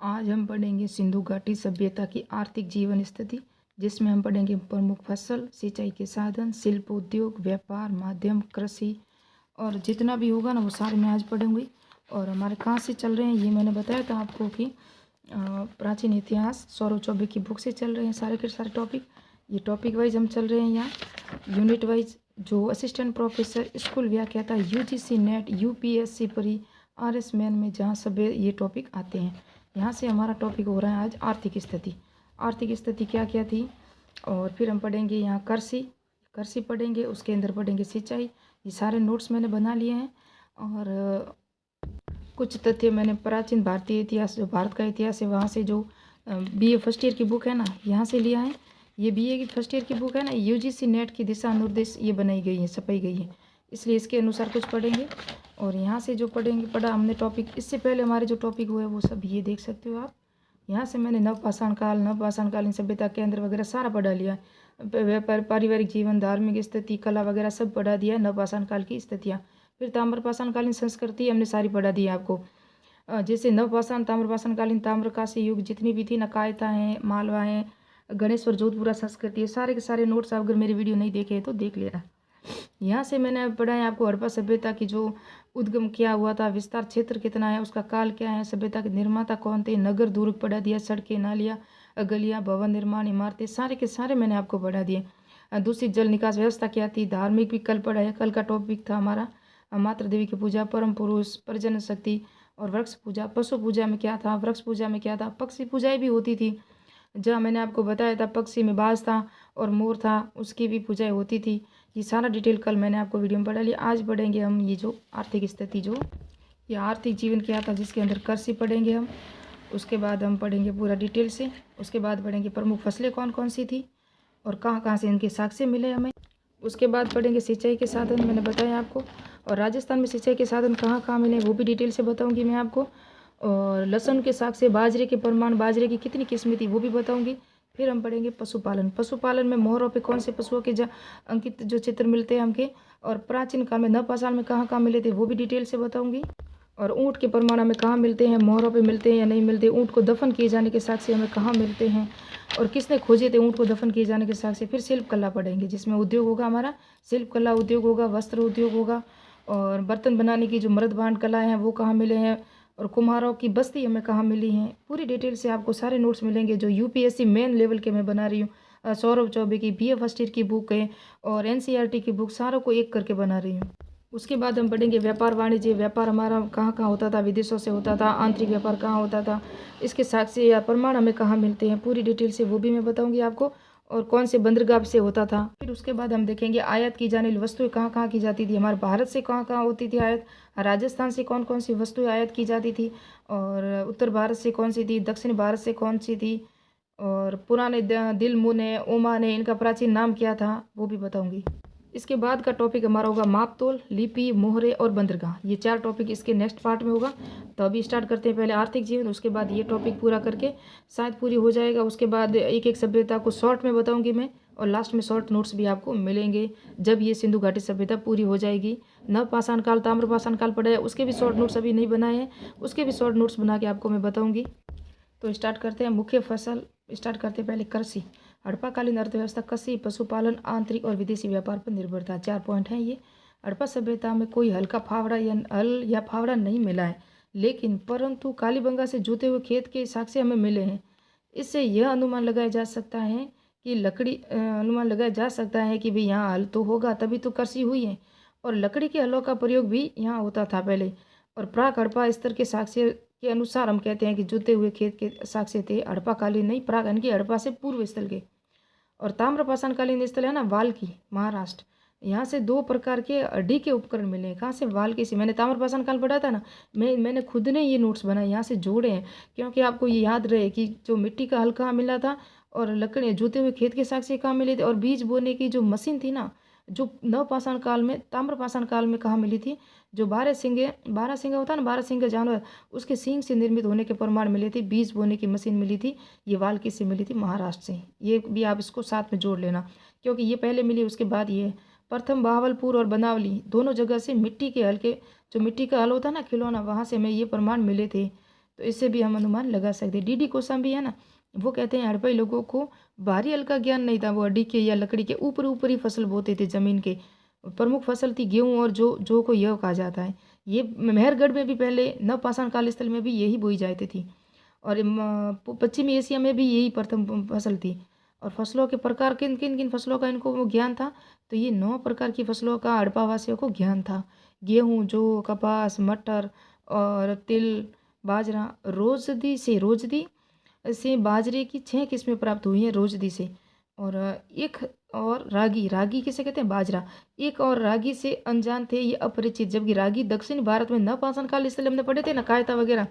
आज हम पढ़ेंगे सिंधु घाटी सभ्यता की आर्थिक जीवन स्थिति, जिसमें हम पढ़ेंगे प्रमुख फसल, सिंचाई के साधन, शिल्प उद्योग, व्यापार माध्यम, कृषि और जितना भी होगा ना वो सारे मैं आज पढ़ूंगी। और हमारे कहाँ से चल रहे हैं ये मैंने बताया था आपको कि प्राचीन इतिहास सौरभ चौबे की बुक से चल रहे हैं सारे के सारे टॉपिक। ये टॉपिक वाइज हम चल रहे हैं यहाँ यूनिट वाइज। जो असिस्टेंट प्रोफेसर स्कूल व्याख्याता यूजीसी नेट यूपीएससी परी आरएस मैन में जहाँ सब ये टॉपिक आते हैं, यहाँ से हमारा टॉपिक हो रहा है आज आर्थिक स्थिति। आर्थिक स्थिति क्या क्या थी, और फिर हम पढ़ेंगे यहाँ कृषि पढ़ेंगे, उसके अंदर पढ़ेंगे सिंचाई। ये सारे नोट्स मैंने बना लिए हैं और कुछ तथ्य मैंने प्राचीन भारतीय इतिहास, जो भारत का इतिहास है वहाँ से, जो बीए फर्स्ट ईयर की बुक है ना यहाँ से लिया है। ये बीए की फर्स्ट ईयर की बुक है ना, यूजीसी नेट की दिशा निर्देश ये बनाई गई है, छपाई गई है, इसलिए इसके अनुसार कुछ पढ़ेंगे। और यहाँ से जो पढ़ा हमने टॉपिक, इससे पहले हमारे जो टॉपिक हुए वो सब ये देख सकते हो आप। यहाँ से मैंने नवपाषाणकालीन सभ्यता केंद्र वगैरह सारा पढ़ा लिया है। व्यापार, पारिवारिक जीवन, धार्मिक स्थिति, कला वगैरह सब पढ़ा दिया है, नवपाषाण काल की स्थितियाँ। फिर ताम्रपाषाणकालीन संस्कृति हमने सारी पढ़ा दी है आपको। जैसे नवपाषाण ताम्रपाषाणकालीन ताम्रकांस्य युग जितनी भी थी, नकायता हैं, मालवा हैं, गणेश्वर जोधपुरा संस्कृति है, सारे के सारे नोट्स आप अगर मेरी वीडियो नहीं देखे तो देख लेना। यहाँ से मैंने पढ़ा है आपको हड़प्पा सभ्यता की जो उद्गम क्या हुआ था, विस्तार क्षेत्र कितना है, उसका काल क्या है, सभ्यता के निर्माता कौन थे, नगर दुर्ग पढ़ा दिया, सड़कें, नालियाँ, गलियाँ, भवन निर्माण, इमारतें, सारे के सारे मैंने आपको पढ़ा दिए। दूषित जल निकास व्यवस्था क्या थी, धार्मिक भी कल पढ़ा है, कल का टॉपिक था हमारा मातृ देवी की पूजा, परम पुरुष, प्रजन शक्ति और वृक्ष पूजा। पशु पूजा में क्या था, वृक्ष पूजा में क्या था, पक्षी पूजाएं भी होती थी, जहाँ मैंने आपको बताया था पक्षी में बाज था और मोर था, उसकी भी पूजाएं होती थी। ये सारा डिटेल कल मैंने आपको वीडियो में पढ़ा लिया। आज पढ़ेंगे हम ये जो आर्थिक स्थिति, जो ये आर्थिक जीवन क्या था, जिसके अंदर कृषि पढ़ेंगे हम। उसके बाद हम पढ़ेंगे पूरा डिटेल से। उसके बाद पढ़ेंगे प्रमुख फसलें कौन कौन सी थी और कहाँ कहाँ से इनके साक्ष्य मिले हमें। उसके बाद पढ़ेंगे सिंचाई के साधन, मैंने बताया आपको, और राजस्थान में सिंचाई के साधन कहाँ कहाँ मिले वो भी डिटेल से बताऊंगी मैं आपको। और लहसुन के साग से, बाजरे के प्रमाण, बाजरे की कितनी किस्में थी वो भी बताऊंगी। फिर हम पढ़ेंगे पशुपालन में मोहरों पे कौन से पशुओं के अंकित जो चित्र मिलते हैं हमके, और प्राचीन काल में नवपाषाण में कहाँ कहाँ मिले थे वो भी डिटेल से बताऊंगी। और ऊँट के प्रमाण हमें कहाँ मिलते हैं, मोहरों पे मिलते हैं या नहीं मिलते, ऊँट को दफन किए जाने के साक्ष्य हमें कहाँ मिलते हैं और किसने खोजे थे ऊँट को दफन किए जाने के साक्ष्य। फिर शिल्प कला पढ़ेंगे, जिसमें उद्योग होगा हमारा, शिल्प कला उद्योग होगा, वस्त्र उद्योग होगा, और बर्तन बनाने की जो मर्द भांड कला है वो कहाँ मिले हैं, और कुम्हारों की बस्ती हमें कहाँ मिली हैं। पूरी डिटेल से आपको सारे नोट्स मिलेंगे जो यूपीएससी मेन लेवल के मैं बना रही हूँ। सौरभ चौबे की बीए फर्स्ट ईयर की बुक है और एनसीईआरटी की बुक, सारों को एक करके बना रही हूँ। उसके बाद हम पढ़ेंगे व्यापार वाणिज्य। व्यापार हमारा कहाँ कहाँ होता था, विदेशों से होता था, आंतरिक व्यापार कहाँ होता था, इसके साक्ष्य या प्रमाण हमें कहाँ मिलते हैं, पूरी डिटेल से वो भी मैं बताऊंगी आपको, और कौन से बंदरगाह से होता था। फिर उसके बाद हम देखेंगे आयात की जाने वाली वस्तुएं कहाँ कहाँ की जाती थी, हमारे भारत से कहाँ कहाँ होती थी आयात, राजस्थान से कौन कौन सी वस्तुएं आयात की जाती थी, और उत्तर भारत से कौन सी थी, दक्षिण भारत से कौन सी थी, और पुराने दिल मुने, ओमान है, इनका प्राचीन नाम क्या था वो भी बताऊंगी। इसके बाद का टॉपिक हमारा होगा मापतोल, लिपि, मोहरे और बंदरगाह। ये चार टॉपिक इसके नेक्स्ट पार्ट में होगा। तो अभी स्टार्ट करते हैं पहले आर्थिक जीवन, उसके बाद ये टॉपिक पूरा करके शायद पूरी हो जाएगा। उसके बाद एक एक सभ्यता को शॉर्ट में बताऊंगी मैं, और लास्ट में शॉर्ट नोट्स भी आपको मिलेंगे जब ये सिंधु घाटी सभ्यता पूरी हो जाएगी। नवपाषाण काल, ताम्रपाषाण काल पढ़ा है, उसके भी शॉर्ट नोट्स अभी नहीं बनाए हैं, उसके भी शॉर्ट नोट्स बना के आपको मैं बताऊँगी। तो स्टार्ट करते हैं मुख्य फसल। स्टार्ट करते हैं पहले कृषि। हड़प्पाकालीन अर्थव्यवस्था कृषि, पशुपालन, आंतरिक और विदेशी व्यापार पर निर्भर था। 4 पॉइंट हैं ये। हड़प्पा सभ्यता में कोई हल या फावड़ा नहीं मिला है, लेकिन परंतु कालीबंगा से जुते हुए खेत के साक्ष्य हमें मिले हैं। इससे यह अनुमान लगाया जा सकता है कि भाई यहाँ हल तो होगा तभी तो कृषि हुई है, और लकड़ी के हलों का प्रयोग भी यहाँ होता था पहले। और प्राक हड़प्पा स्तर के साक्ष्य के अनुसार हम कहते हैं कि जुते हुए खेत के साक्ष्य थे, हड़प्पाकालीन नहीं, प्राक यानी कि हड़प्पा से पूर्व स्थल के। और ताम्रपाषाणकालीन स्थल है ना वाल्की, महाराष्ट्र, यहाँ से 2 प्रकार के अड्डी के उपकरण मिले हैं। कहाँ से, वाल्की से। मैंने ताम्रपाषाण काल पढ़ा था ना, मैंने खुद ने ये नोट्स बनाए, यहाँ से जोड़े हैं, क्योंकि आपको ये याद रहे कि जो मिट्टी का हल कहाँ मिला था, और लकड़ी जुते हुए खेत के साक्ष्य कहाँ मिले थे, और बीज बोने की जो मशीन थी ना, जो नवपाषाण काल में, ताम्रपाषाण काल में कहाँ मिली थी, जो 12 सिंगे होता है ना, 12 सिंगे जानवर, उसके सींग से निर्मित होने के प्रमाण मिले थे। बीज बोने की मशीन मिली थी, ये वाल्की से मिली थी, महाराष्ट्र से। ये भी आप इसको साथ में जोड़ लेना, क्योंकि ये पहले मिली, उसके बाद ये। प्रथम बहावलपुर और बनावली दोनों जगह से मिट्टी के हल के, जो मिट्टी का हल होता है ना खिलौना, वहाँ से हमें ये प्रमाण मिले थे तो इससे भी हम अनुमान लगा सकते हैं। डी कोशाम्बी है ना, वो कहते हैं हड़प्पी लोगों को भारी हल्का ज्ञान नहीं था। वो अड्डी के या लकड़ी के ऊपर ऊपर ही फसल बोते थे। जमीन के प्रमुख फसल थी गेहूं और जो को यह कहा जाता है। ये मेहरगढ़ में भी पहले नवपाषाण काल स्थल में भी यही बोई जाती थी और पश्चिमी एशिया में भी यही प्रथम फसल थी। और फसलों के प्रकार किन किन किन फसलों का इनको वो ज्ञान था, तो ये 9 प्रकार की फसलों का हड़प्पावासियों को ज्ञान था। गेहूँ, जौ, कपास, मटर और तिल, बाजरा। रोजदी से बाजरे की 6 किस्में प्राप्त हुई हैं रोजदी से। और एक और रागी किसे कहते हैं? बाजरा। एक और रागी से अनजान थे, ये अपरिचित। जबकि रागी दक्षिण भारत में नवपाषाण काल स्थल हमने पढ़े थे ना, कायता वगैरह,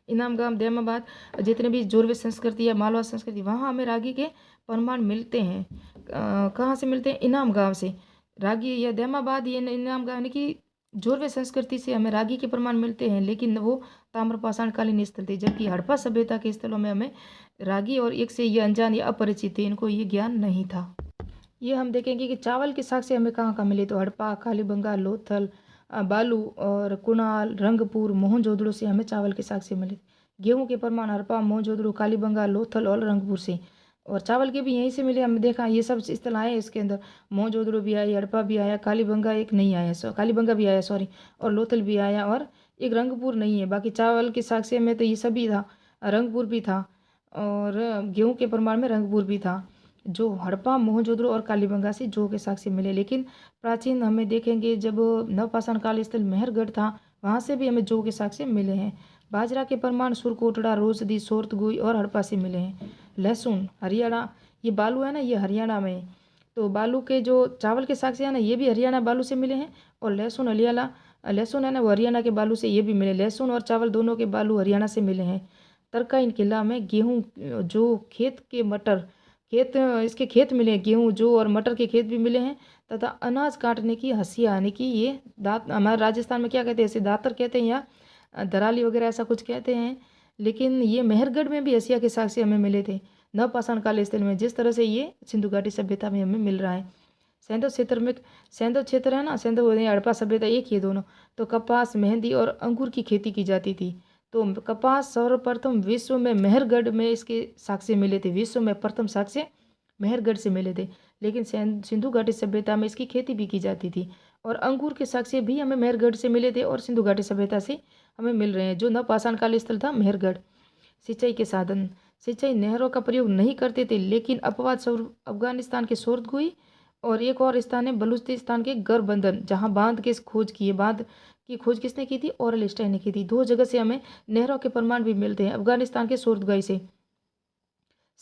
इनाम गांव, दैमाबाद, जितने भी जोरवे संस्कृति या मालवा संस्कृति, वहाँ हमें रागी के प्रमाण मिलते हैं। कहाँ से मिलते हैं? इनाम गांव से। रागी या दैमाबाद, ये इनाम गांव यानी कि जोरवे संस्कृति से हमें रागी के प्रमाण मिलते हैं, लेकिन वो ताम्रपाषाण कालीन स्थल थे। जबकि हड़प्पा सभ्यता के स्थलों में हमें रागी और एक से ये अनजान या अपरिचित थे, इनको ये ज्ञान नहीं था। ये हम देखेंगे कि चावल के साक्ष्य हमें कहाँ कहाँ मिले, तो हड़प्पा, कालीबंगा, लोथल, बालू और कुणाल, रंगपुर, मोहनजोदड़ो से हमें चावल के साक्ष्य मिले। गेहूं के प्रमाण हड़प्पा, मोहनजोदड़ो, कालीबंगा, लोथल और रंगपुर से। और चावल के भी यहीं से मिले। हमने देखा ये सब स्थल आए इसके अंदर। मोहनजोदड़ो भी आया, हड़प्पा भी आया, कालीबंगा एक नहीं आया, कालीबंगा भी आया सॉरी, और लोथल भी आया, और एक रंगपुर नहीं है। बाकी चावल के साक्ष्य में तो ये सभी था, रंगपुर भी था और गेहूं के प्रमाण में रंगपुर भी था। जो हड़प्पा, मोहनजोदड़ो और कालीबंगा से जौ के साक्ष्य मिले। लेकिन प्राचीन हमें देखेंगे जब नवपाषाण काल स्थल मेहरगढ़ था, वहाँ से भी हमें जौ के साक्ष्य मिले हैं। बाजरा के प्रमाण सुरकोटड़ा, रोजदी, सोरतगुई और हड़प्पा से मिले हैं। लहसुन हरियाणा, ये बालू है ना, ये हरियाणा में है। तो बालू के जो चावल के साक्ष्य है ना, ये भी हरियाणा बालू से मिले हैं। और लहसुन लहसुन है ना, वो हरियाणा के बालू से ये भी मिले। लहसुन और चावल दोनों के बालू हरियाणा से मिले हैं। तरकाइन किला में गेहूँ, जो खेत के मटर, इसके खेत मिले हैं, गेहूँ, जौ और मटर के खेत भी मिले हैं। तथा अनाज काटने की हंसिया, यानी कि ये दात, हमारे राजस्थान में क्या कहते हैं, इसे दातर कहते हैं या दराली वगैरह ऐसा कुछ कहते हैं। लेकिन ये मेहरगढ़ में भी हंसिया के साक्ष्य हमें मिले थे नवपाषाण काल स्थल में, जिस तरह से ये सिंधु घाटी सभ्यता में हमें मिल रहा है। सैंधव क्षेत्र है ना, सैंधव हड़प्पा सभ्यता एक ही है दोनों। तो कपास, मेहंदी और अंगूर की खेती की जाती थी। तो कपास सर्वप्रथम विश्व में मेहरगढ़ में इसके साक्ष्य मिले थे। विश्व में प्रथम साक्ष्य मेहरगढ़ से मिले थे। लेकिन सिंधु घाटी सभ्यता में इसकी खेती भी की जाती थी। और अंगूर के साक्ष्य भी हमें मेहरगढ़ से मिले थे और सिंधु घाटी सभ्यता से हमें मिल रहे हैं, जो नवपाषाण काल स्थल था मेहरगढ़। सिंचाई के साधन, सिंचाई नहरों का प्रयोग नहीं करते थे, लेकिन अपवाद स्वरूप अफगानिस्तान के सोरतगुई और एक और स्थान है बलूचिस्तान के गरबंदन, जहाँ बांध की खोज किसने की थी? ऑरल स्टाइन ने की थी। 2 जगह से हमें नहरों के प्रमाण भी मिलते हैं, अफगानिस्तान के सोरतगुई से।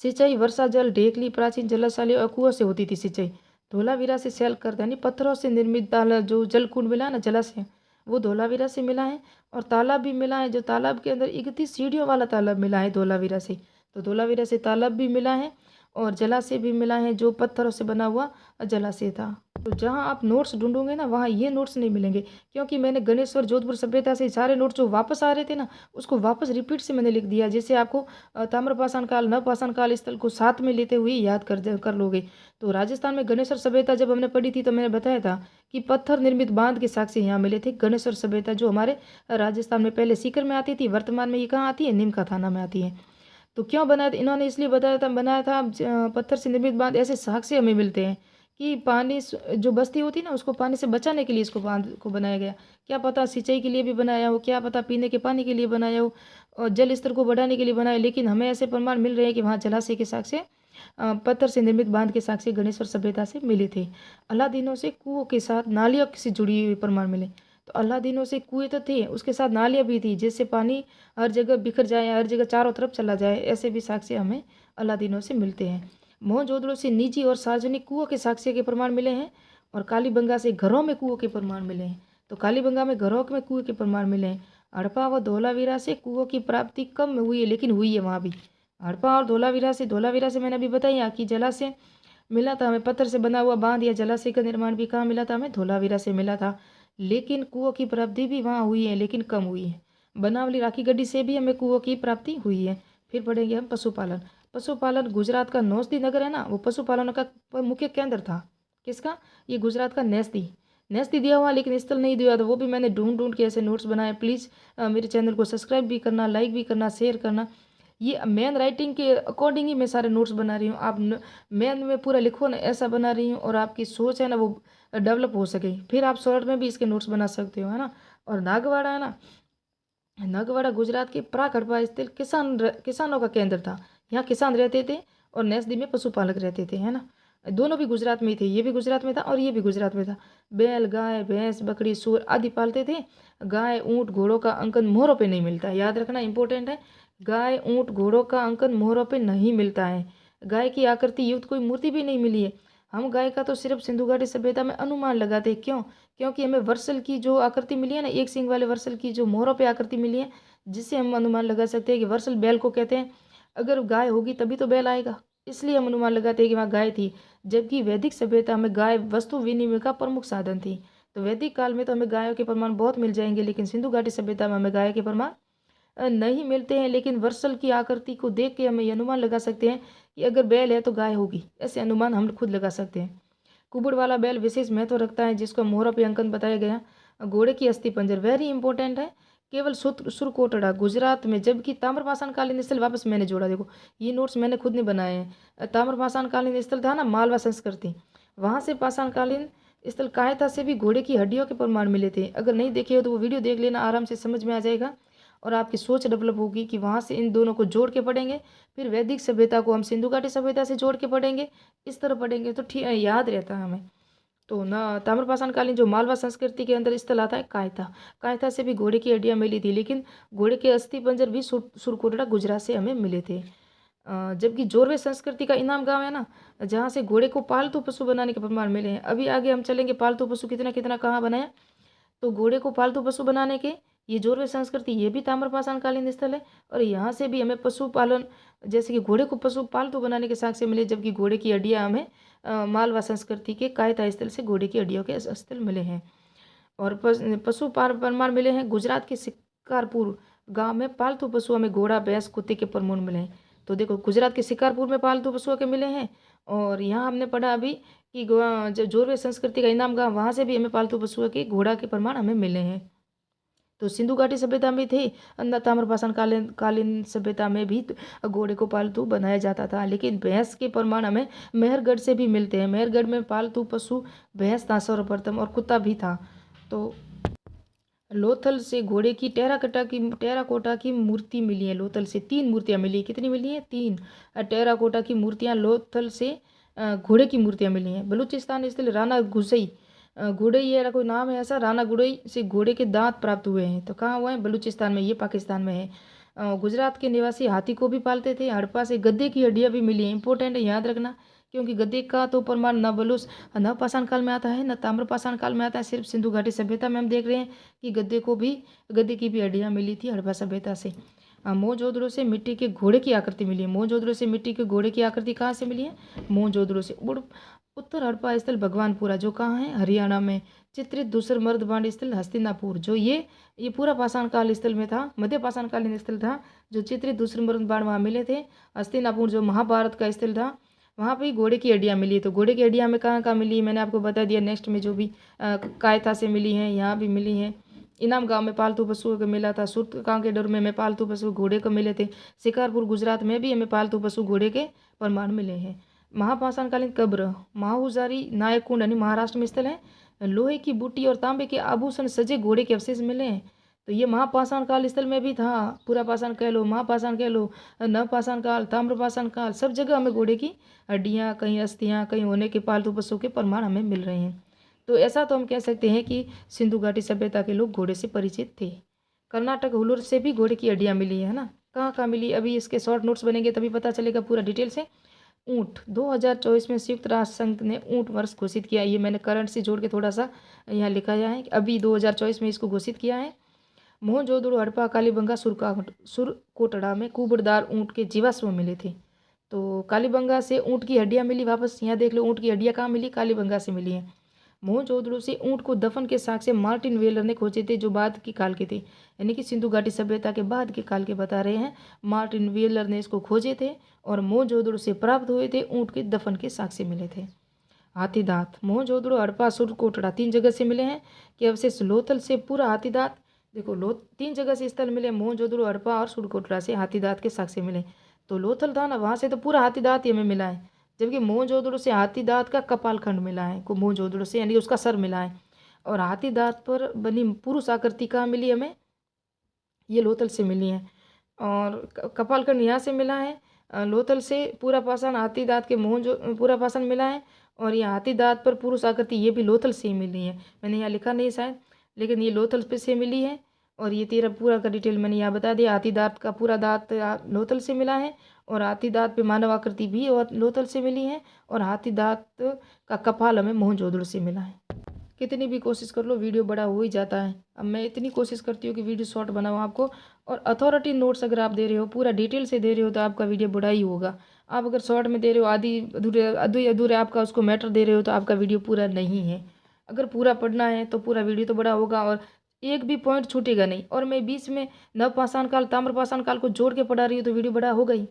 सिंचाई वर्षा जल, ढेकली, प्राचीन जलाशय और कुओं से होती थी सिंचाई। धोलावीरा से शैल करता, यानी पत्थरों से निर्मित ताल, जो जलकुंड मिला ना, जलाशय, वो धोलावीरा से मिला है। और तालाब भी मिला है, जो तालाब के अंदर 31 सीढ़ियों वाला तालाब मिला है धोलावीरा से। तो धोलावीरा से तालाब भी मिला है और जलाशय भी मिला है, जो पत्थरों से बना हुआ जलाशय था। तो जहाँ आप नोट्स ढूंढोगे ना, वहाँ ये नोट्स नहीं मिलेंगे, क्योंकि मैंने गणेश्वर, जोधपुर सभ्यता से सारे नोट्स जो वापस आ रहे थे ना, उसको वापस रिपीट से मैंने लिख दिया, जिससे आपको ताम्रपाषाण काल, नवपाषाण काल स्थल को साथ में लेते हुए याद कर लोगे। तो राजस्थान में गणेश्वर सभ्यता जब हमने पढ़ी थी, तो मैंने बताया था कि पत्थर निर्मित बांध के साक्ष्य यहाँ मिले थे। गणेश्वर सभ्यता जो हमारे राजस्थान में पहले सीकर में आती थी, वर्तमान में ये कहाँ आती है? नीमका थाना में आती है। तो क्यों बनाया था इन्होंने? इसलिए बनाया था पत्थर से निर्मित बांध। ऐसे साक्ष्य हमें मिलते हैं कि पानी, जो बस्ती होती है ना, उसको पानी से बचाने के लिए इसको बांध को बनाया गया। क्या पता सिंचाई के लिए भी बनाया हो, क्या पता पीने के पानी के लिए बनाया हो, और जल स्तर को बढ़ाने के लिए बनाया। लेकिन हमें ऐसे प्रमाण मिल रहे हैं कि वहाँ जलाशय के साक्ष्य, पत्थर से निर्मित बांध के साक्ष्य गणेश्वर सभ्यता से मिले थे। अलादीनों से कुओं के साथ नालियों से जुड़ी हुई प्रमाण मिले। तो अलादीनों से कुएं तो थे, उसके साथ नालियाँ भी थी, जिससे पानी हर जगह बिखर जाए, हर जगह चारों तरफ चला जाए। ऐसे भी साक्ष्य हमें अलादीनों से मिलते हैं। मोहनजोदड़ो से निजी और सार्वजनिक कुओं के साक्ष्य के प्रमाण मिले हैं। और कालीबंगा से घरों में कुओं के प्रमाण मिले हैं। तो कालीबंगा में घरों में कुएं के प्रमाण मिले हैं। हड़प्पा व धोलावीरा से कुओं की प्राप्ति कम हुई है, लेकिन हुई है वहाँ भी। हड़प्पा और धोलावीरा से मैंने अभी बताया कि जलाशय मिला था हमें, पत्थर से बना हुआ बांध या जलाशय का निर्माण भी कहाँ मिला था? हमें धोलावीरा से मिला था। लेकिन कुओं की प्राप्ति भी वहाँ हुई है, लेकिन कम हुई है। बनावली राखी गड्डी से भी हमें कुओं की प्राप्ति हुई है। फिर पढ़ेंगे हम पशुपालन। गुजरात का नौसदी नगर है ना, वो पशुपालन का मुख्य केंद्र था। किसका? ये गुजरात का नौसदी नेस्ती दिया हुआ लेकिन स्थल नहीं दिया, तो वो भी मैंने ढूंढ के ऐसे नोट्स बनाए। प्लीज़ मेरे चैनल को सब्सक्राइब भी करना, लाइक भी करना, शेयर करना। ये मेन राइटिंग के अकॉर्डिंग ही मैं सारे नोट्स बना रही हूँ। आप मेन में पूरा लिखो ना, ऐसा बना रही हूँ, और आपकी सोच है ना वो डेवलप हो सके, फिर आप शॉर्ट में भी इसके नोट्स बना सकते हो, है ना। और नागवाड़ा है ना, नागवाड़ा गुजरात के प्राक हड़प्पा स्थित किसानों का केंद्र था। यहाँ किसान रहते थे और नेस्दी में पशुपालक रहते थे, है ना। दोनों भी गुजरात में ही थे, ये भी गुजरात में था और ये भी गुजरात में था। बैल, गाय, भैंस, बकरी, सूअर आदि पालते थे। गाय, ऊँट, घोड़ों का अंकन मोहरों पे नहीं मिलता है, याद रखना इंपॉर्टेंट है। गाय, ऊँट, घोड़ों का अंकन मोहरों पे नहीं मिलता है। गाय की आकृति युक्त कोई मूर्ति भी नहीं मिली है। हम गाय का तो सिर्फ सिंधु घाटी सभ्यता में अनुमान लगाते हैं। क्यों? क्योंकि हमें वर्सल की जो आकृति मिली है ना, एक सींग वाले वर्सल की जो मोहरों पे आकृति मिली है, जिससे हम अनुमान लगा सकते हैं कि वर्सल बैल को कहते हैं। अगर गाय होगी तभी तो बैल आएगा, इसलिए हम अनुमान लगाते हैं कि वहाँ गाय थी। जबकि वैदिक सभ्यता में गाय वस्तु विनिमय का प्रमुख साधन थी। तो वैदिक काल में तो हमें गायों के प्रमाण बहुत मिल जाएंगे, लेकिन सिंधु घाटी सभ्यता में हमें गाय के प्रमाण नहीं मिलते हैं। लेकिन वर्सल की आकृति को देख के हमें यह अनुमान लगा सकते हैं कि अगर बैल है तो गाय होगी, ऐसे अनुमान हम खुद लगा सकते हैं। कुबड़ वाला बैल विशेष महत्व रखता है, जिसको मोहरा पे अंकन बताया गया। घोड़े की अस्थि पंजर वेरी इंपॉर्टेंट है। केवल सुरकोटड़ा गुजरात में, जबकि ताम्रपाषाण कालीन स्थल, वापस मैंने जोड़ा, देखो ये नोट्स मैंने खुद नहीं बनाए हैं। ताम्रपाषाण कालीन स्थल था ना मालवा संस्कृति, वहाँ से पाषाण कालीन स्थल कायता से भी घोड़े की हड्डियों के प्रमाण मिले थे। अगर नहीं देखे हो तो वो वीडियो देख लेना, आराम से समझ में आ जाएगा और आपकी सोच डेवलप होगी कि वहाँ से इन दोनों को जोड़ के पढ़ेंगे, फिर वैदिक सभ्यता को हम सिंधु घाटी सभ्यता से जोड़ के पढ़ेंगे। इस तरह पढ़ेंगे तो ठीक याद रहता है हमें। तो ना ताम्रपाषाण कालीन जो मालवा संस्कृति के अंदर स्थल आता है कायता, कायता से भी घोड़े की हड्डियाँ मिली थी, लेकिन घोड़े के अस्थि पंजर भी सुरकोटड़ा गुजरात से हमें मिले थे। जबकि जोरवे संस्कृति का इनाम गांव है ना, जहाँ से घोड़े को पालतू पशु बनाने के प्रमाण मिले हैं। अभी आगे हम चलेंगे, पालतू पशु कितना कितना कहाँ बनाया। तो घोड़े को पालतू पशु बनाने के ये जोरवे संस्कृति, ये भी ताम्रपाषाण कालीन स्थल है। और यहाँ से भी हमें पशुपालन, जैसे कि घोड़े को पशु पालतू बनाने के साक्ष्य मिले, जबकि घोड़े की हड्डियाँ हमें मालवा संस्कृति के कायता स्थल से घोड़े की हड्डियों के स्थल मिले हैं। और पशु प्रमाण मिले हैं गुजरात के शिकारपुर गांव में पालतू पशु हमें घोड़ा, भैंस, कुत्ते के प्रमाण मिले हैं। तो देखो गुजरात के शिकारपुर में पालतू पशुओं के मिले हैं, और यहाँ हमने पढ़ा अभी कि जो जोरवे संस्कृति का इनाम गांव, वहाँ से भी हमें पालतू पशुओं के घोड़ा के प्रमाण हमें मिले हैं। तो सिंधु घाटी सभ्यता में थे, ताम्रपाषाण कालीन सभ्यता में भी घोड़े को पालतू बनाया जाता था। लेकिन भैंस के प्रमाण हमें मेहरगढ़ से भी मिलते हैं। मेहरगढ़ में पालतू पशु भैंस था सर्वप्रथम, और कुत्ता भी था। तो लोथल से घोड़े की टेराकोटा की मूर्ति मिली है। लोथल से 3 मूर्तियां मिली है। कितनी मिली है? 3 टेराकोटा की मूर्तियां लोथल से घोड़े की मूर्तियां मिली हैं। बलूचिस्तान स्थित राणा गुसई गुड़ई, ये कोई नाम है ऐसा, राणा गुड़ई से घोड़े के दांत प्राप्त हुए हैं। तो कहाँ हुए हैं? बलूचिस्तान में, ये पाकिस्तान में है। गुजरात के निवासी हाथी को भी पालते थे। हड़प्पा से गद्दे की हड्डियाँ भी मिली हैं। इंपॉर्टेंट है, याद रखना, क्योंकि गद्दे का तो प्रमाण न पाषाण काल में आता है न ताम्रपाषाण काल में आता है। सिर्फ सिंधु घाटी सभ्यता में हम देख रहे हैं कि गद्दे की भी हड्डियाँ मिली थी हड़प्पा सभ्यता से। मोहनजोदड़ो से मिट्टी के घोड़े की आकृति मिली है। मोहनजोदड़ो से मिट्टी के घोड़े की आकृति कहाँ से मिली है? मोहनजोदड़ो से। उत्तर हड़प्पा स्थल भगवानपुरा, जो कहाँ है? हरियाणा में। चित्रित दूसर मर्दबांड स्थल हस्तिनापुर, जो ये पूरा पाषाण काल स्थल में था, मध्य पाषाण कालीन स्थल था। जो चित्रित दूसरे मर्दबांड वहाँ मिले थे। हस्तिनापुर जो महाभारत का स्थल था, वहाँ पे घोड़े की हड्डियाँ मिली। तो घोड़े की हड्डियाँ हमें कहाँ कहाँ मिली, मैंने आपको बता दिया। नेक्स्ट में जो भी कायता से मिली हैं, यहाँ भी मिली हैं। इनाम गांव में पालतू पशुओं को मिला था। सुरकांव के डर में हमें पालतू पशु घोड़े को मिले थे। शिकारपुर गुजरात में भी हमें पालतू पशु घोड़े के प्रमाण मिले हैं। महापाषाणकालीन कब्र माहुजारी नायकुंड यानी महाराष्ट्र में स्थल है। लोहे की बूटी और तांबे के आभूषण सजे घोड़े के अवशेष मिले हैं। तो ये महापाषाण काल स्थल में भी था। पूरा पाषाण कह लो, महापाषाण कह लो, नवपाषाण काल, ताम्रपाषाण काल, सब जगह हमें घोड़े की हड्डियाँ, कहीं अस्थियाँ, कहीं होने के पालतू पशु के प्रमाण हमें मिल रहे हैं। तो ऐसा तो हम कह सकते हैं कि सिंधु घाटी सभ्यता के लोग घोड़े से परिचित थे। कर्नाटक हुलूर से भी घोड़े की हड्डियाँ मिली है ना। कहाँ कहाँ मिली, अभी इसके शॉर्ट नोट्स बनेंगे तभी पता चलेगा पूरा डिटेल से। ऊँट 2024 में संयुक्त राष्ट्र संघ ने ऊँट वर्ष घोषित किया। ये मैंने करंट से जोड़ के थोड़ा सा यहाँ लिखा है, अभी 2024 में इसको घोषित किया है। मोहनजोदड़ो, हड़प्पा, कालीबंगा, सुरकोटड़ा में कुबड़दार ऊँट के जीवाश्म मिले थे। तो कालीबंगा से ऊँट की हड्डियाँ मिली। वापस यहाँ देख लो, ऊँट की हड्डियाँ कहाँ मिली? कालीबंगा से मिली हैं। मोहनजोदड़ो से ऊँट को दफन के साक्ष्य मार्टिन वेलर ने खोजे थे, जो बाद की काल के थे, यानी कि सिंधु घाटी सभ्यता के बाद के काल के बता रहे हैं। मार्टिन वेलर ने इसको खोजे थे और मोहनजोदड़ो से प्राप्त हुए थे। ऊँट के दफन के साक्ष्य मिले थे। हाथीदांत। मोहनजोदड़ो, हड़प्पा, सुरकोटड़ा 3 जगह से मिले हैं कि अवशेष लोथल से पूरा हाथीदांत। देखो 3 जगह से स्थल मिले, मोहनजोदड़ो, हड़प्पा और सुरकोटड़ा से हाथीदांत के साक्ष्य मिले। तो लोथल था ना, वहाँ से तो पूरा हाथीदांत ही हमें मिला है, जबकि मोहनजोदड़ो से हाथीदांत का कपाल खंड मिला है को मोहनजोदड़ो से, यानी उसका सर मिला है। और हाथीदांत पर बनी पुरुष आकृति कहाँ मिली हमें, ये लोथल से मिली है। और कपाल खंड यहाँ से मिला है लोथल से। पूरा पाषाण हाथीदांत के पूरा पाषाण मिला है। और ये हाथीदांत पर पुरुष आकृति ये भी लोथल से ही मिली है। मैंने यहाँ लिखा नहीं शायद, लेकिन ये लोथल पे से मिली है। और ये तेरा पूरा का डिटेल मैंने यहाँ बता दिया। हाथीदांत का पूरा दांत लोथल से मिला है, और हाथीदांत पे मानव आकृति भी और लोथल से मिली है, और हाथीदांत का कपाल हमें मोहनजोदड़ो से मिला है। कितनी भी कोशिश कर लो वीडियो बड़ा हो ही जाता है। अब मैं इतनी कोशिश करती हूँ कि वीडियो शॉर्ट बनाऊँ आपको, और अथॉरिटी नोट्स अगर आप दे रहे हो, पूरा डिटेल से दे रहे हो, तो आपका वीडियो बड़ा ही होगा। आप अगर शॉर्ट में दे रहे हो, आधी अधूरे अधूरे आपका उसको मैटर दे रहे हो, तो आपका वीडियो पूरा नहीं है। अगर पूरा पढ़ना है तो पूरा वीडियो तो बड़ा होगा, और एक भी पॉइंट छूटेगा नहीं। और मैं बीच में नवपाषाण काल, ताम्रपाषाण काल को जोड़ के पढ़ा रही हूँ, तो वीडियो बड़ा होगा ही।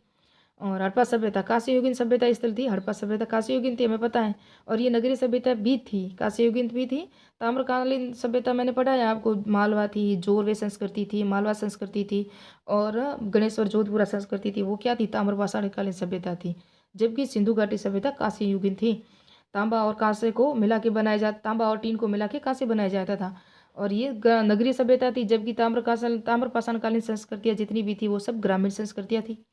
और हड़प्पा सभ्यता कांस्य युगीन सभ्यता स्थल थी। हड़प्पा सभ्यता कांस्य युगीन थी, हमें पता है। और ये नगरीय सभ्यता भी थी, कांस्य युगीन भी थी। ताम्रकालीन सभ्यता मैंने पढ़ा है आपको, मालवा थी, जोरवे संस्कृति थी, मालवा संस्कृति थी, और गणेश्वर जोधपुरा संस्कृति थी, वो क्या थी, ताम्रपाषाणकालीन सभ्यता थी। जबकि सिंधु घाटी सभ्यता कांस्य युगीन थी। तांबा और कांस्य को मिला के बनाया जाता, तांबा और टीन को मिला के कांस्य बनाया जाता था। और ये नगरीय सभ्यता थी। जबकि ताम्रपाषाणकालीन संस्कृतियाँ जितनी भी थी वो सब ग्रामीण संस्कृतियाँ थी।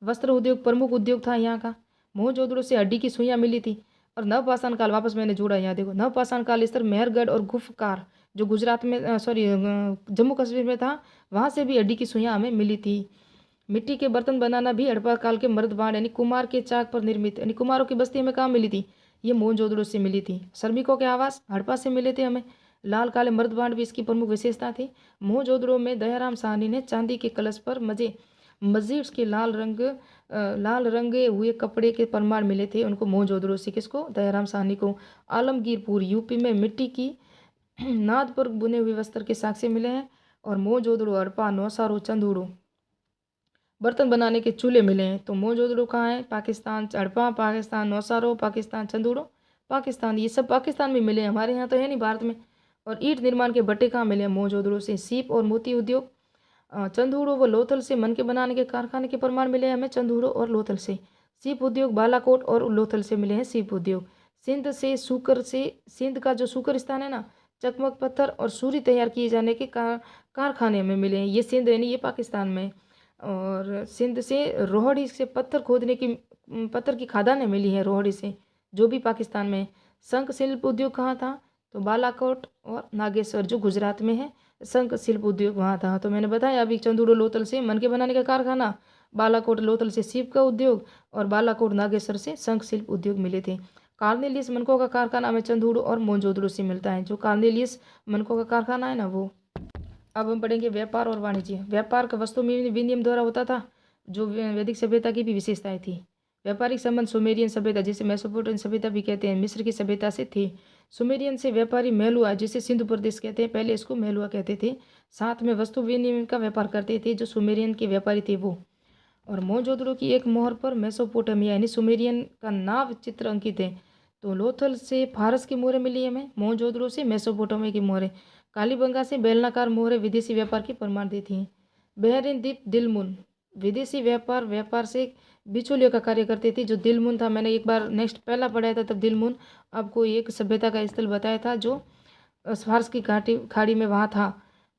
वस्त्र उद्योग प्रमुख उद्योग था यहाँ का। मोहनजोदड़ो से हड्डी की सुइयाँ मिली थी। और नवपाषाण काल, वापस मैंने जोड़ा यहाँ देखो, नवपाषाण काल स्तर मेहरगढ़ और गुफकार जो गुजरात में जम्मू कश्मीर में था, वहाँ से भी हड्डी की सुइयाँ हमें मिली थी। मिट्टी के बर्तन बनाना भी हड़प्पा काल के मर्दबाण यानी कुमार के चाक पर निर्मित, यानी कुमारों की बस्ती हमें कहाँ मिली थी, ये मोहनजोदड़ो से मिली थी। श्रमिकों के आवास हड़प्पा से मिले थे हमें। लाल काले मर्दबाण भी इसकी प्रमुख विशेषता थी। मोहनजोदड़ो में दयाराम साहनी ने चांदी के कलश पर मस्जिद के लाल रंगे हुए कपड़े के प्रमाण मिले थे उनको, मोहनजोदड़ो से। किसको, दयाराम साहनी को। आलमगीरपुर यूपी में मिट्टी की नाद पर बुने हुए वस्त्र के साक्ष्य मिले हैं। और मोहनजोदड़ो, हड़प्पा, नौसारो, चंदूड़ो बर्तन बनाने के चूल्हे मिले हैं। तो मोहनजोदड़ो कहाँ है, पाकिस्तान। हड़प्पा पाकिस्तान, नौसारो पाकिस्तान, चंदूड़ो पाकिस्तान, ये सब पाकिस्तान में मिले हैं, हमारे यहाँ तो है नहीं भारत में। और ईंट निर्माण के भट्टे कहाँ मिले हैं, मोहनजोदड़ो से। सीप और मोती उद्योग चंदूड़ो व लोथल से। मन के बनाने के कारखाने के प्रमाण मिले हमें चंदूड़ो और लोथल से। सीप उद्योग बालाकोट और लोथल से मिले हैं सीप उद्योग। सिंध से सूकर से, सिंध का जो सूकर स्थान है ना, चकमक पत्थर और सूरी तैयार किए जाने के कारखाने में मिले हैं। ये सिंध है नहीं, ये पाकिस्तान में। और सिंध से रोहड़ी से पत्थर खोदने की, पत्थर की खदानें मिली हैं रोहड़ी से, जो भी पाकिस्तान में। शंख शिल्प उद्योग कहाँ था, तो बालाकोट और नागेश्वर जो गुजरात में है, शंख शिल्प उद्योग वहाँ था। तो मैंने बताया अभी, चंदूड़ो लोथल से मन के बनाने का कारखाना, बालाकोट लोथल से सीप का उद्योग, और बालाकोट नागेश्वर से शंख शिल्प उद्योग मिले थे। कार्नेलियस मनकों का कारखाना हमें चंदूड़ो और मोहनजोदड़ो से मिलता है। जो कार्नेलियस मनकों का कारखाना है ना, वो। अब हम पढ़ेंगे व्यापार और वाणिज्य। व्यापार का वस्तु विनिमय द्वारा होता था, जो वैदिक सभ्यता की भी विशेषताएं थी। व्यापारिक संबंध सुमेरियन सभ्यता, जिसे मेसोपोटामियन सभ्यता भी कहते हैं, मिस्र की सभ्यता से थे। सुमेरियन से व्यापारी मेलुआ, जिसे सिंधु प्रदेश कहते हैं, पहले इसको मेलुआ कहते थे, साथ में वस्तु विनिमय का व्यापार करते थे, जो सुमेरियन के व्यापारी थे वो। और मोहनजोदड़ो की एक मोहर पर मेसोपोटामिया यानी सुमेरियन का नाव चित्र अंकित है। तो लोथल से फारस की मोहरें मिली हमें, मोहनजोदड़ो से मेसोपोटामिया की मोहरें। कालीबंगा से बेलनाकार मोहरें विदेशी व्यापार के प्रमाण देती हैं। बहरीन द्वीप दिलमुन विदेशी व्यापार से बिचौलियों का कार्य करते थे। जो दिलमुन था, मैंने एक बार नेक्स्ट पहला पढ़ाया था, तब दिलमुन आपको एक सभ्यता का स्थल बताया था जो फारस की खाड़ी में वहाँ था।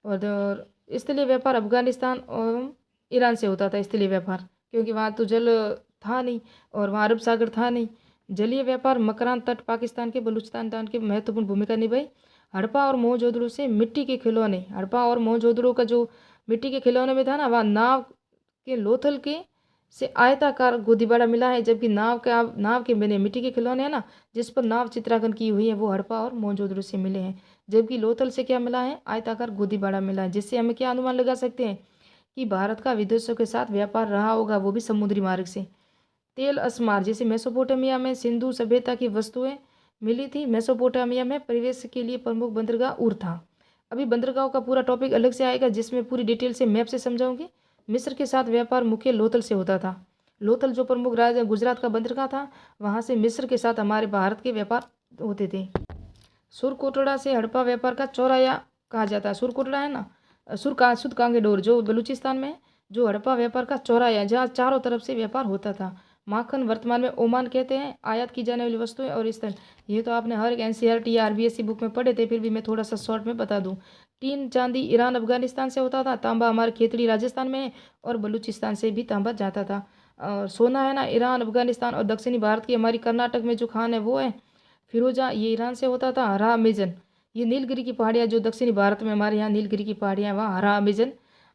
और स्थलीय व्यापार अफगानिस्तान और ईरान से होता था, स्थलीय व्यापार, क्योंकि वहाँ तो जल था नहीं और वहाँ अरब सागर था नहीं। जलीय व्यापार मकरान तट पाकिस्तान के बलूचिस्तान की महत्वपूर्ण भूमिका निभाई। हड़प्पा और मोहनजोदड़ो से मिट्टी के खिलौने, हड़प्पा और मोहनजोदड़ो का जो मिट्टी के खिलौने में था ना, वहाँ नाव के लोथल के से आयताकार गोदीबाड़ा मिला है। जबकि नाव के बने मिट्टी के खिलौने हैं ना, जिस पर नाव चित्रांकन की हुई है, वो हड़प्पा और मोहनजोदड़ो से मिले हैं। जबकि लोथल से क्या मिला है, आयताकार गोदीबाड़ा मिला है, जिससे हमें क्या अनुमान लगा सकते हैं कि भारत का विदेशों के साथ व्यापार रहा होगा, वो भी समुद्री मार्ग से। तेल अस्मार, जैसे मेसोपोटामिया में सिंधु सभ्यता की वस्तुएं मिली थी। मेसोपोटामिया में परिवेश के लिए प्रमुख बंदरगाह उर था। अभी बंदरगाहों का पूरा टॉपिक अलग से आएगा, जिसमें पूरी डिटेल से मैप से समझाऊंगी। मिस्र के साथ व्यापार मुख्य लोथल से होता था। लोथल जो प्रमुख राज्य गुजरात का बंदरगाह था, वहाँ से मिस्र के साथ हमारे भारत के व्यापार होते थे। सुरकोटड़ा से हड़प्पा व्यापार का चौराया कहा जाता है। सुरकोटड़ा है ना, सुद कांगेडोर जो बलूचिस्तान में है, जो हड़प्पा व्यापार का चौराया है, जहाँ चारों तरफ से व्यापार होता था। माखन वर्तमान में ओमान कहते हैं। आयात की जाने वाली वस्तुएं और स्थल, ये तो आपने हर एक एनसीईआरटी या आरबीएससी बुक में पढ़े थे, फिर भी मैं थोड़ा सा शॉर्ट में बता दूं। टीन चांदी ईरान अफगानिस्तान से होता था। तांबा हमारे खेतड़ी राजस्थान में है और बलूचिस्तान से भी तांबा जाता था। और सोना है ना, ईरान अफगानिस्तान और दक्षिणी भारत की हमारी कर्नाटक में जो खान है वो है फिरोजा, ये ईरान से होता था। हरा अमेजन, ये नीलगिरी की पहाड़ियाँ जो दक्षिणी भारत में हमारे यहाँ नीलगिरी की पहाड़ियाँ हैं, वहाँ हरा अमेजन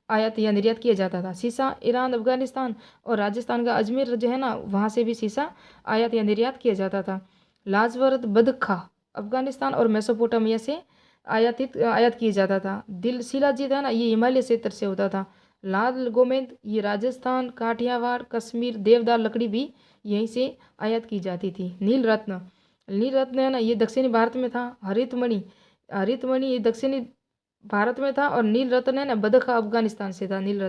आयात या निर्यात किया जाता था। सीसा ईरान अफगानिस्तान और राजस्थान का अजमेर जो है ना, वहाँ से भी सीसा आयात या निर्यात किया जाता था। लाजवरत बदखा अफगानिस्तान और मेसोपोटामिया से आयात किया जाता था। दिल शिलाजीत है ना, ये हिमालय क्षेत्र से होता था। लाल गोमेंद ये राजस्थान काठियावाड़ कश्मीर, देवदार लकड़ी भी यहीं से आयात की जाती थी। नील रत्न है ना, ये दक्षिणी भारत में था। हरित मणि ये दक्षिणी भारत में था। और नील रत्न है ना, बदखा अफगानिस्तान से था। नील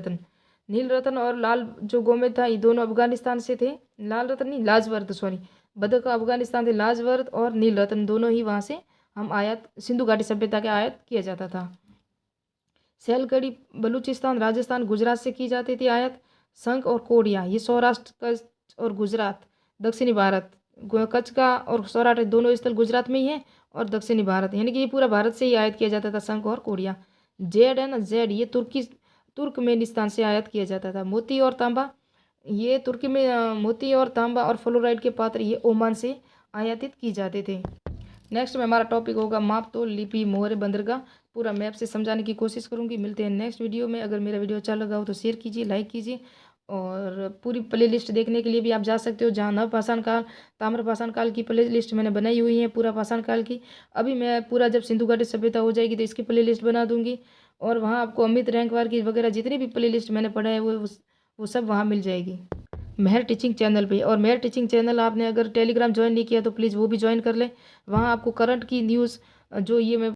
रत्न और लाल जो गोमेद था, ये दोनों अफगानिस्तान से थे। लाल रत्न नहीं, लाजवर्द सॉरी, बदखा अफगानिस्तान से, लाजवर्द और नील रत्न दोनों ही वहाँ से हम आयात, सिंधु घाटी सभ्यता के आयात किया जाता था। सैलकड़ी बलूचिस्तान राजस्थान गुजरात से की जाती थी आयात। शंख और कोड़िया ये सौराष्ट्र कच्छ और गुजरात दक्षिणी भारत, कच्छ का और सौराष्ट्र दोनों स्थल गुजरात में ही है और दक्षिणी भारत, यानी कि ये पूरा भारत से ही आयात किया जाता था शंख और कोड़िया। जेड है ना, जेड ये तुर्कमेनिस्तान से आयात किया जाता था। मोती और तांबा ये तुर्की में, मोती और तांबा और फ्लोराइड के पात्र ये ओमान से आयातित की जाते थे। नेक्स्ट में हमारा टॉपिक होगा माप तोल लिपि मोहर बंदरगाह। पूरा मैप से समझाने की कोशिश करूंगी। मिलते हैं नेक्स्ट वीडियो में। अगर मेरा वीडियो अच्छा लगा हो तो शेयर कीजिए, लाइक कीजिए। और पूरी प्ले लिस्ट देखने के लिए भी आप जा सकते हो, जहाँ नवपाषाण काल ताम्रपाषाण काल की प्ले लिस्ट मैंने बनाई हुई है, पूरा पाषाण काल की। अभी मैं पूरा जब सिंधु घाटी सभ्यता हो जाएगी तो इसकी प्ले लिस्ट बना दूंगी। और वहाँ आपको अमित रैंकवार की वगैरह जितनी भी प्ले लिस्ट मैंने पढ़ा है वो सब वहाँ मिल जाएगी मेहर टीचिंग चैनल पे। और मेहर टीचिंग चैनल आपने अगर टेलीग्राम ज्वाइन नहीं किया तो प्लीज़ वो भी ज्वाइन कर लें। वहाँ आपको करंट की न्यूज़ जो ये मैं